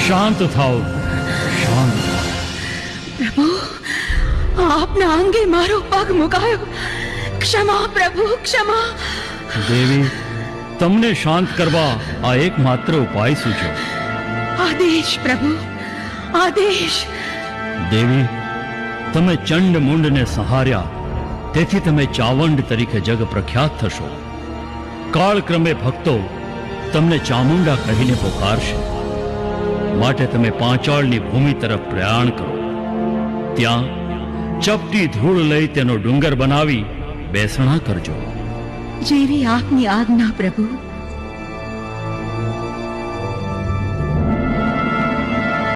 શાંત થાઓ, શાંત. પ્રભુ, આપના અંગે મારો પગ મુકાયો. ક્ષમા પ્રભુ, ક્ષમા. દેવી, તમને શાંત કરવા આ એકમાત્ર ઉપાય સૂચો. આદેશ પ્રભુ, આદેશ. દેવી, તમે ચંડ મુંડને સંહાર્યા, તેથી તમે ચાવંડ તરીકે જગ પ્રખ્યાત થશો. કાળક્રમે ભક્તો તમને ચામુંડા કહીને પોકારશે. માટે તમે પાંચાળની ભૂમિ તરફ પ્રયાણ કરો. ત્યાં ચપટી ધૂળ લઈ તેનો ડુંગર બનાવી બેસણા કરજો. જેવી આપની આજ્ઞા પ્રભુ.